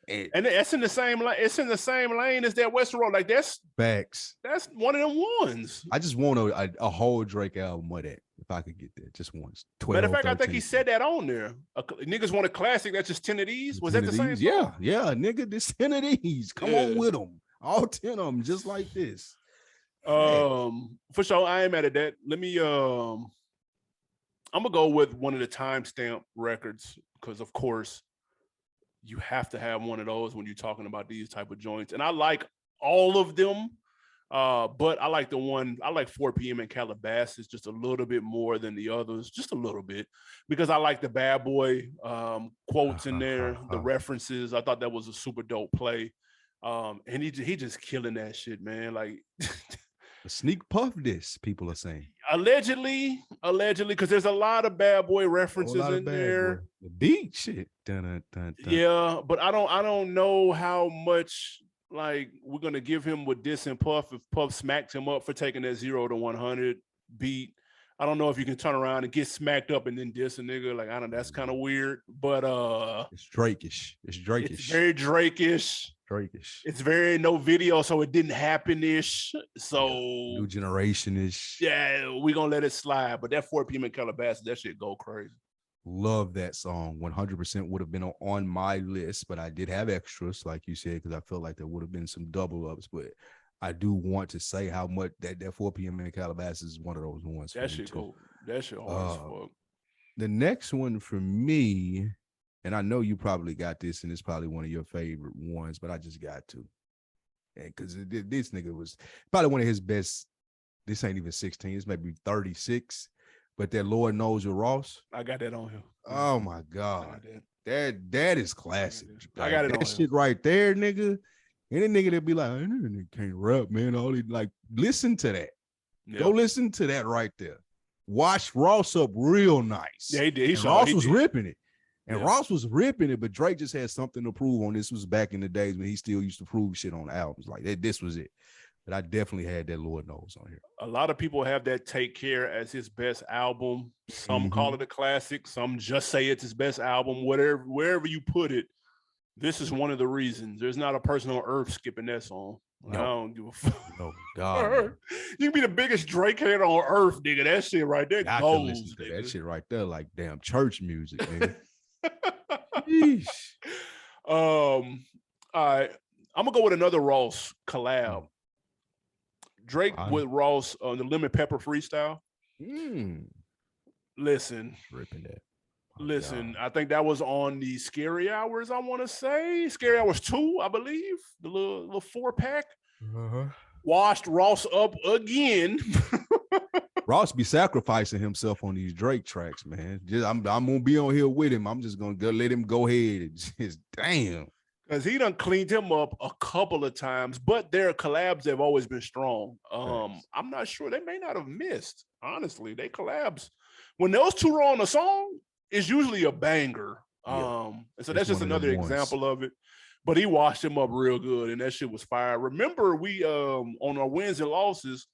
And that's in the same line. It's in the same lane as that Western Road. Like that's facts. That's one of them ones. I just want a whole Drake album of that. If I could get that, just once. 12, matter of fact, 13. I think he said that on there. Niggas want a classic. That's just 10 of these. Was that the same? Yeah, nigga, this 10 of these. Come on with them. All 10 of them, just like this. For sure, I am mad at that. Let me. I'm gonna go with one of the timestamp records because, of course, you have to have one of those when you're talking about these type of joints. And I like all of them. But I like 4 p.m. in Calabasas just a little bit more than the others, just a little bit, because I like the bad boy quotes in there, the references. I thought that was a super dope play. And he just killing that shit, man. Like a sneak puff this, people are saying. Allegedly, because there's a lot of bad boy references in there. Boy. The beat shit. Dun, dun, dun. Yeah, but I don't know how much like we're gonna give him with Diss and Puff if Puff smacked him up for taking that 0 to 100 beat. I don't know if you can turn around and get smacked up and then diss a nigga. Like, I don't know, that's kind of weird. But it's Drake-ish. It's very Drake-ish. It's very no video, so it didn't happen-ish. So new generation-ish. Yeah, we're gonna let it slide. But that 4 p.m. in Calabasas, that shit go crazy. Love that song. 100% would have been on my list, but I did have extras, like you said, because I felt like there would have been some double ups. But I do want to say how much that 4 p.m. in Calabasas is one of those ones. That shit cool. That shit hard as fuck. The next one for me, and I know you probably got this, and it's probably one of your favorite ones, but I just got to. And because this nigga was probably one of his best. This ain't even 16, it's maybe 36. But that Lord Knows Your Ross. I got that on here. Oh my God. That is classic. I got it on that shit right there, nigga. Any nigga that be like, that nigga can't rap, man. All he like, listen to that. Yep. Go listen to that right there. Wash Ross up real nice. Yeah, he did. Ross was ripping it. And Ross was ripping it, but Drake just had something to prove on this. Was back in the days when he still used to prove shit on albums. Like that, this was it. But I definitely had that Lord Knows on here. A lot of people have that Take Care as his best album. Some call it a classic. Some just say it's his best album. Wherever you put it, this is one of the reasons. There's not a person on earth skipping that song. No. I don't give a fuck. No, God. You can be the biggest Drake hater on earth, nigga. That shit right there goes. That shit right there like damn church music, nigga. All right. I'm gonna go with another Ross collab. Drake with Ross on the Lemon Pepper freestyle. Listen. Ripping that. Listen, I think that was on the Scary Hours, I want to say. Scary Hours 2, I believe. The little 4-pack. Washed Ross up again. Ross be sacrificing himself on these Drake tracks, man. I'm gonna be on here with him. I'm just gonna let him go ahead and just damn. Because he done cleaned him up a couple of times, but their collabs have always been strong. I'm not sure. They may not have missed, honestly. They collabs. When those two are on a song, it's usually a banger. And so that's just another example of it. But he washed him up real good, and that shit was fire. Remember, we on our wins and losses,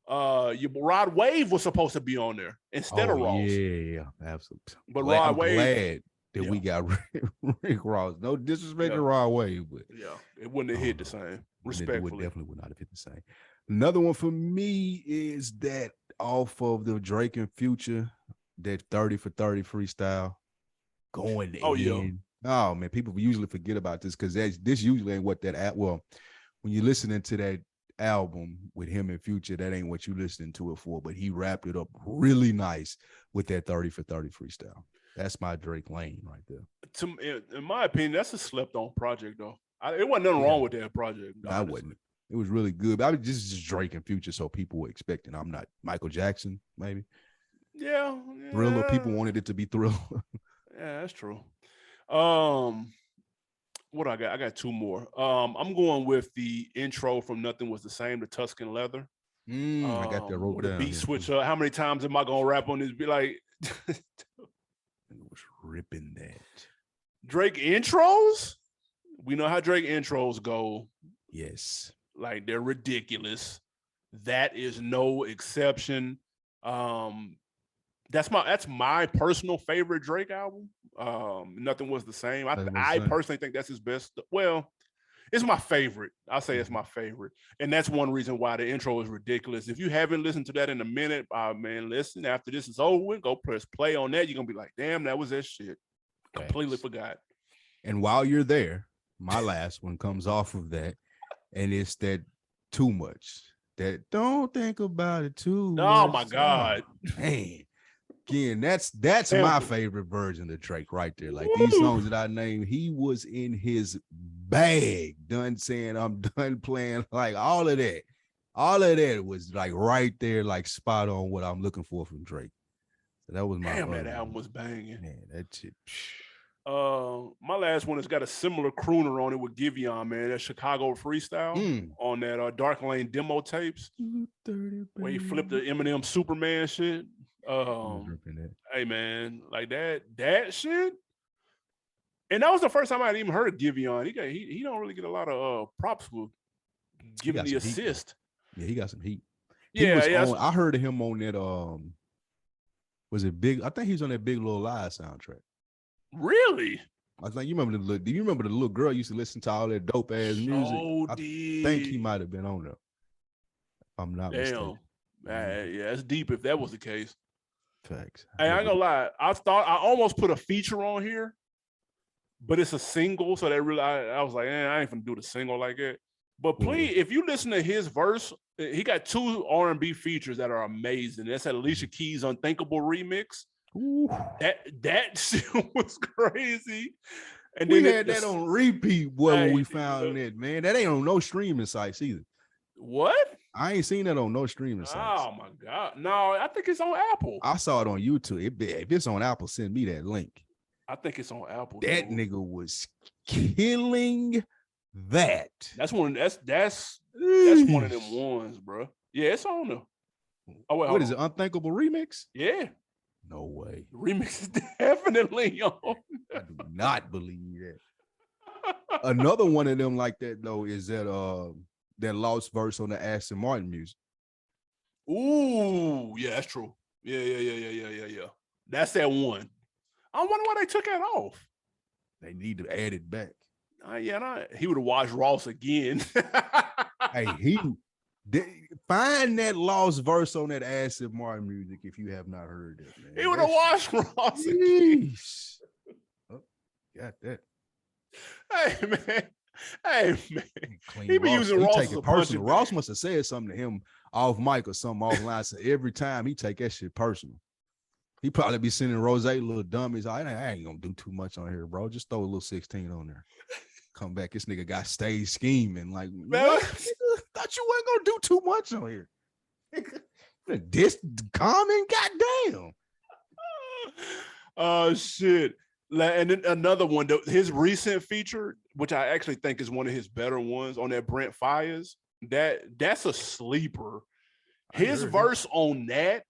your Rod Wave was supposed to be on there instead of Ross. Yeah, absolutely. But Rod Wave, glad that we got Rick Ross. No disrespect to Rod Wave, but it wouldn't have hit the same. Respectfully, it definitely would not have hit the same. Another one for me is that off of the Drake and Future, that 30 for 30 freestyle going in. Oh man, people usually forget about this because this usually ain't what when you're listening to that album with him and Future, that ain't what you listening to it for. But he wrapped it up really nice with that 30 for 30 freestyle. That's my Drake lane right there. In my opinion, that's a slept-on project, though. It wasn't nothing wrong with that project. I wouldn't. It was really good. But just Drake and Future, so people were expecting. I'm not Michael Jackson, maybe. Yeah. Thriller. People wanted it to be Thriller. Yeah, that's true. What I got? I got two more. I'm going with the intro from Nothing Was the Same, the Tuscan Leather. I got that wrote down. The beat switch up. How many times am I gonna rap on this? Be like, it was ripping that. Drake intros. We know how Drake intros go. Yes, like they're ridiculous. That is no exception. That's my personal favorite Drake album. Nothing Was the Same. I personally think that's his best. Well, it's my favorite. I'll say it's my favorite. And that's one reason why the intro is ridiculous. If you haven't listened to that in a minute, man, listen, after this is over, go press play on that. You're going to be like, damn, that was that shit. Completely forgot. And while you're there, my last one comes off of that. And it's that Too Much. That don't think about it too much. Oh, my God. Man. Again, that's my favorite version of Drake right there. Like these songs that I named, he was in his bag, done saying I'm done playing, like all of that. All of that was like right there, like spot on what I'm looking for from Drake. So that was my Damn, that album was banging. Man, that shit. My last one has got a similar crooner on it with Giveon, man. That Chicago freestyle on that Dark Lane demo tapes. Where he flipped the Eminem Superman shit. Hey man, like that shit. And that was the first time I'd even heard of Giveon. He don't really get a lot of props for giving the assist. Yeah, he got some heat. I heard of him on that. Was it Big? I think he was on that Big Little Lies soundtrack. Really? I think you remember do you remember the little girl used to listen to all that dope ass music? I think he might have been on there. If I'm not mistaken. Yeah, that's deep if that was the case. Facts. Hey, I ain't gonna lie. I almost put a feature on here, but it's a single, so that really I was like, I ain't gonna do the single like that. But please, if you listen to his verse, he got 2 R&B features that are amazing. That's that Alicia Keys Unthinkable remix. Ooh. That shit was crazy. And we had that on repeat, boy, when we found that, man. That ain't on no streaming sites either. What? I ain't seen that on no streaming sites. Oh my God. No, I think it's on Apple. I saw it on YouTube. If it's on Apple, send me that link. I think it's on Apple. That nigga was killing that. That's one of them ones, bro. Yeah, it's on there. Oh, wait, what is it? Unthinkable remix? Yeah. No way. The remix is definitely on. I do not believe that. Another one of them like that though is that lost verse on the Aston Martin music. Ooh, yeah, that's true. Yeah. That's that one. I wonder why they took that off. They need to add it back. He would have watched Ross again. Hey, find that lost verse on that Aston Martin music if you have not heard it, man. He would have watched Ross again. Oh, got that. Hey man. He be using Ross as a personal. Ross must have said something to him off mic or something offline. So every time he take that shit personal. He probably be sending Rose little dummies. I ain't gonna do too much on here, bro. Just throw a little 16 on there. Come back. This nigga got stage scheming. Like, what? Thought you wasn't gonna do too much on here. This common, goddamn. Oh shit. And then another one, his recent feature, which I actually think is one of his better ones on that Brent Fires. That's a sleeper. His verse on that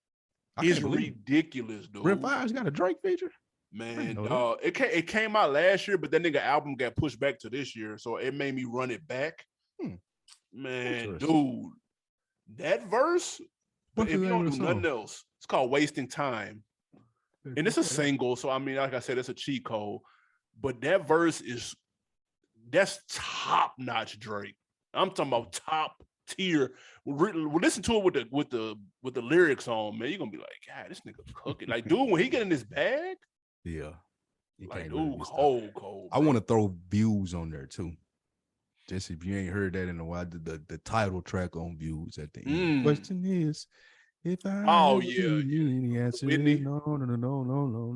is ridiculous, dude. Brent Fires got a Drake feature? Man, it came out last year, but that nigga album got pushed back to this year, so it made me run it back. Man, dude, that verse, if you don't do nothing else, it's called Wasting Time. And it's a single, so I mean, like I said, it's a cheat code. But that verse that's top-notch Drake. I'm talking about top tier. We'll listen to it with the lyrics on, man. You're gonna be like, God, this nigga cooking. Like, dude, when he get in his bag, yeah. Like, dude, cold. I want to throw Views on there too. Just if you ain't heard that in a while, the title track on Views at the end. Question is, if I any answer, no.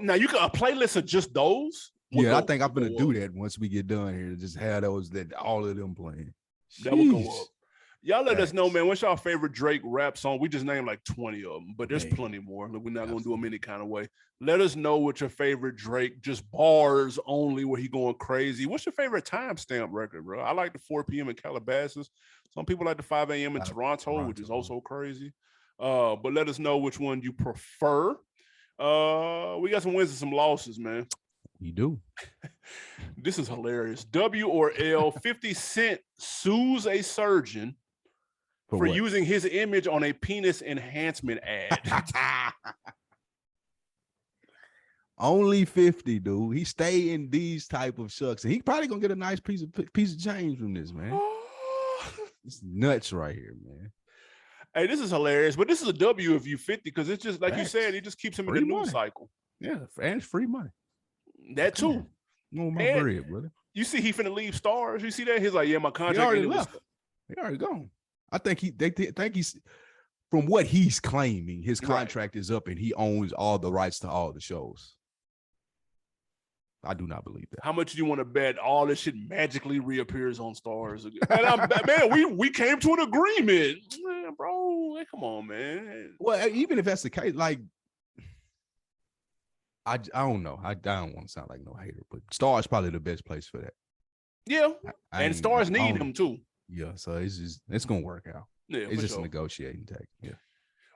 Now you got a playlist of just those. Yeah, I think I'm gonna do that once we get done here. Just have those all of them playing. That will go up. Y'all let us know, man. What's your favorite Drake rap song? We just named like 20 of them, but there's plenty more. We're not gonna do them any kind of way. Let us know what your favorite Drake, just bars only, where he going crazy. What's your favorite timestamp record, bro? I like the 4 p.m. in Calabasas. Some people like the 5 a.m. in Toronto, which is also crazy. But let us know which one you prefer. We got some wins and some losses, man. You do. This is hilarious. W or L, 50 Cent sues a surgeon for using his image on a penis enhancement ad. Only 50, dude. He stay in these type of shucks, and he probably gonna get a nice piece of change from this, man. It's nuts right here, man. Hey, this is hilarious, but this is a W if you 50, because it's just like you said, it just keeps him in the news cycle. Yeah, and it's free money. That too. No, my bread, brother. You see, he finna leave Stars. You see that? He's like, yeah, my contract. He already left. He already gone. I think they think he's, from what he's claiming, his contract is up and he owns all the rights to all the shows. I do not believe that. How much do you want to bet all this shit magically reappears on Stars again? And man, we came to an agreement, man, bro. Hey, come on, man. Well, even if that's the case, like, I don't know. I don't want to sound like no hater, but Stars probably the best place for that. Yeah, and Stars need him too. Yeah, so it's gonna work out. Yeah, it's just a negotiating tactic. Yeah.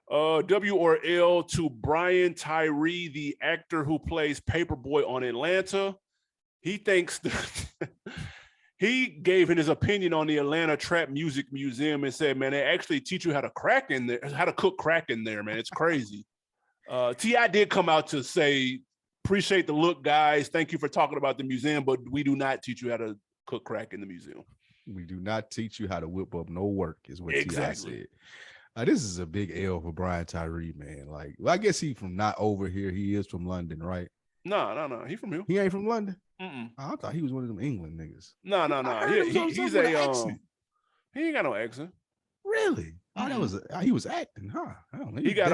W or L to Brian Tyree, the actor who plays Paperboy on Atlanta. He thinks he gave his opinion on the Atlanta Trap Music Museum and said, man, they actually teach you how to cook crack in there, man. It's crazy. T.I. did come out to say, appreciate the look, guys. Thank you for talking about the museum, but we do not teach you how to cook crack in the museum. We do not teach you how to whip up no work, is what T.I. said. This is a big L for Brian Tyree, man. Like, well, I guess he from not over here. He is from London, right? No. He from here. He ain't from London? Mm-mm. I thought he was one of them England niggas. No. He's a accent. He ain't got no accent. Really? Oh, he was acting, huh? He got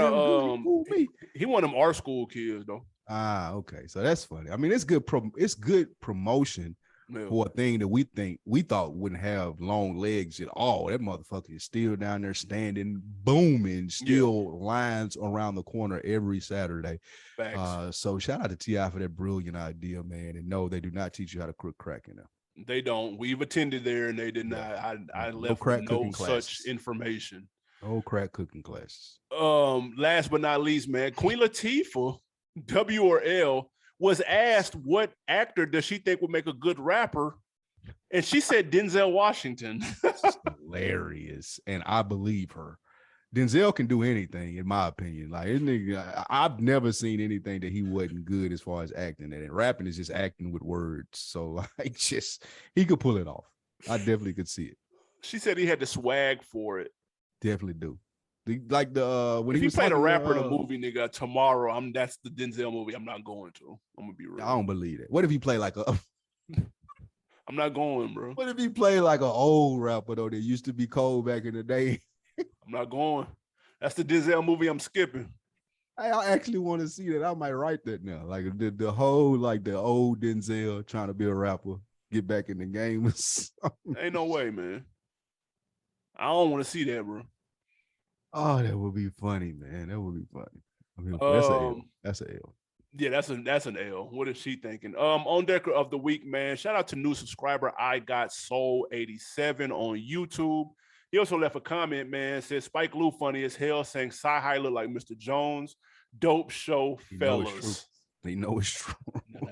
he one of them art school kids though. Okay. So that's funny. I mean, it's good promotion for a thing that we thought wouldn't have long legs at all. That motherfucker is still down there standing, booming, still lines around the corner every Saturday. So shout out to T.I. for that brilliant idea, man. And no, they do not teach you how to cook crack in there. They don't. We've attended there and they did not. I left no such information. No crack cooking classes. Last but not least, man, Queen Latifah, W or L, was asked what actor does she think would make a good rapper, and she said Denzel Washington. Hilarious, and I believe her. Denzel can do anything, in my opinion. Like, I've never seen anything that he wasn't good as far as acting, and rapping is just acting with words. So, like, he could pull it off. I definitely could see it. She said he had the swag for it. Definitely do. When if he played a rapper in a movie, nigga, tomorrow, that's the Denzel movie I'm not going to. I'm gonna be real. I don't believe it. What if he played like a I'm not going, bro. What if he played like an old rapper though that used to be cold back in the day? I'm not going. That's the Denzel movie I'm skipping. I actually want to see that. I might write that now. Like the whole, like the old Denzel trying to be a rapper, get back in the game. Ain't no way, man. I don't want to see that, bro. Oh, that would be funny, man. That would be funny. I mean, that's an L. That's an L. Yeah, that's an L. What is she thinking? On deck of the week, man. Shout out to new subscriber I Got Soul 87 on YouTube. He also left a comment, man. Said Spike Lee funny as hell, saying Sci-Hi look like Mr. Jones. Dope show, fellas. They know it's true.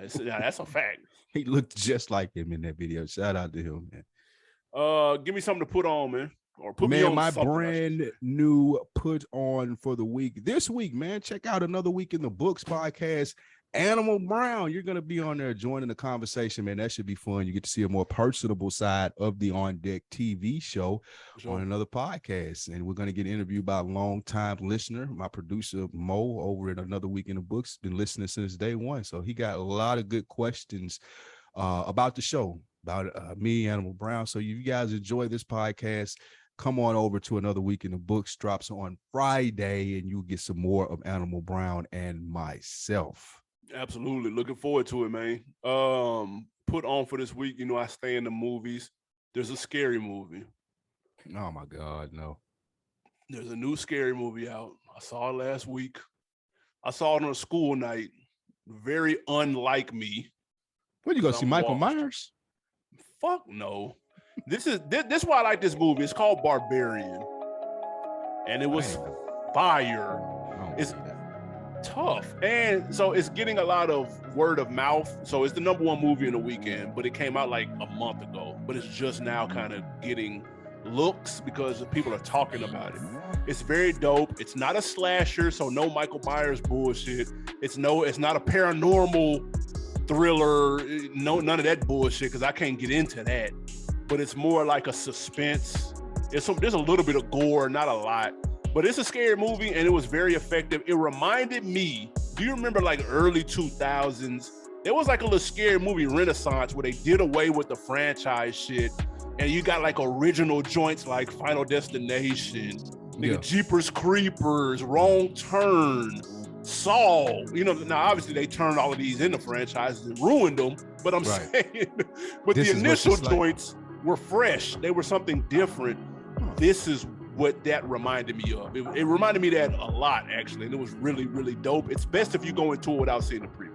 That's a fact. He looked just like him in that video. Shout out to him, man. Give me something to put on, man. Or put me on my brand new put on for the week. This week, man, check out Another Week in the Books podcast. Animal Brown, you're going to be on there joining the conversation, man. That should be fun. You get to see a more personable side of the On Deck TV show on another podcast. And we're going to get interviewed by a longtime listener, my producer, Mo, over at Another Week in the Books. Been listening since day one. So he got a lot of good questions about the show, about me, Animal Brown. So you guys enjoy this podcast, come on over to Another Week in the Books. Drops on Friday, and you'll get some more of Animal Brown and myself. Absolutely. Looking forward to it, man. Put on for this week. You know, I stay in the movies. There's a scary movie. Oh, my God, no. There's a new scary movie out. I saw it last week. I saw it on a school night. Very unlike me. What, you go see Michael Myers? Fuck no. This is why I like this movie. It's called Barbarian. And it was fire. It's tough. And so it's getting a lot of word of mouth. So it's the #1 movie in the weekend, but it came out like a month ago. But it's just now kind of getting looks because people are talking about it. It's very dope. It's not a slasher, so no Michael Myers bullshit. It's not a paranormal thriller, none of that bullshit, because I can't get into that. But it's more like a suspense. There's a little bit of gore, not a lot. But it's a scary movie, and it was very effective. It reminded me, do you remember like early 2000s? There was like a little scary movie renaissance where they did away with the franchise shit, and you got like original joints like Final Destination, Jeepers Creepers, Wrong Turn, Saul, you know, now obviously they turned all of these into franchises and ruined them, but I'm saying, but the initial joints were fresh. They were something different. This is what that reminded me of. It reminded me of that a lot, actually, and it was really, really dope. It's best if you go into it without seeing the preview.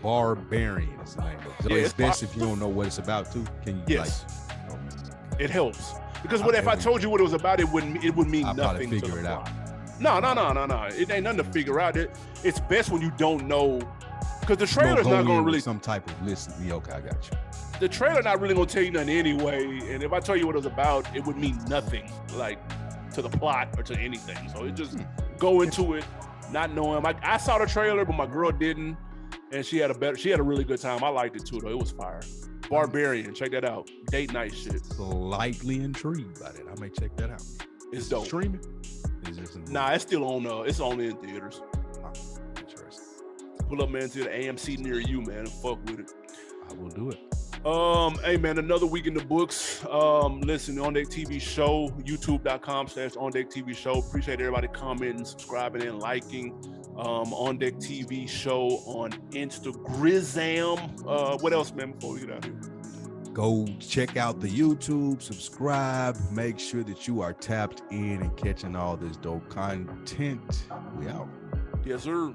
Barbarian is the name of it. So it's best if you don't know what it's about too. Can you? Yes, it helps because if I told you what it was about, it would mean I'll nothing. Figure to it out. No. It ain't nothing to figure out. It's best when you don't know, because the trailer's not going to really some type of listen. Okay, I got you. The trailer not really going to tell you nothing anyway, and if I tell you what it was about, it would mean nothing, like to the plot or to anything. So it just go into it not knowing. I saw the trailer, but my girl didn't, and she had a really good time. I liked it too, though. It was fire. Barbarian, check that out. Date night shit. Slightly intrigued by it. I may check that out. It's dope. Streaming? Nah, it's still on. It's only in theaters. Interesting. Pull up, man, to the AMC near you, man, and fuck with it. I will do it. Hey man, another week in the books. Listen, On Deck TV show, youtube.com/On Deck TV show. Appreciate everybody commenting, subscribing, and liking. On Deck TV show on Instagram. What else, man, before we get out here? Go check out the YouTube, subscribe, make sure that you are tapped in and catching all this dope content. We out. Yes, sir.